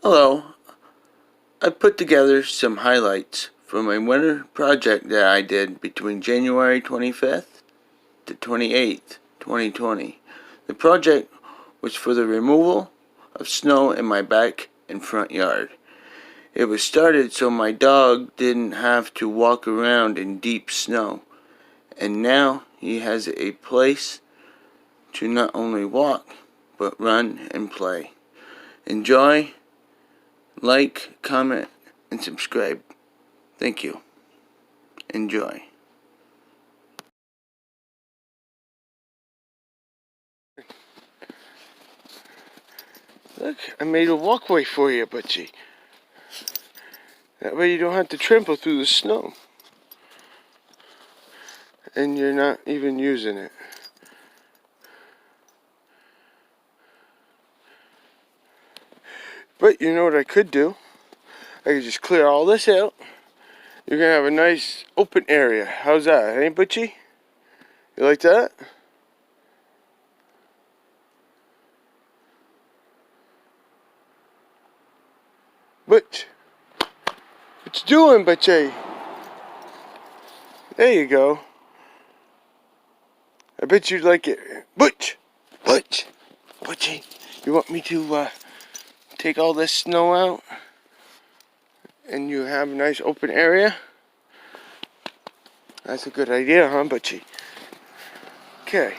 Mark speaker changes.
Speaker 1: Hello, I put together some highlights for my winter project that I did between January 25th to 28th, 2020. The project was for the removal of snow in my back and front yard. It was started so my dog didn't have to walk around in deep snow, and now he has a place to not only walk, but run and play. Enjoy, like, comment, and subscribe. Thank you. Enjoy. Look, I made a walkway for you, Butchie. That way you don't have to trample through the snow. And you're not even using it. But you know what I could do? I could just clear all this out. You're gonna have a nice open area. How's that, hey Butchie? You like that? Butch, what you doing, Butchie? There you go. I bet you'd like it. Butch! Butch! Butchie, you want me to take all this snow out? And you have a nice open area? That's a good idea, huh, Butchie? Okay.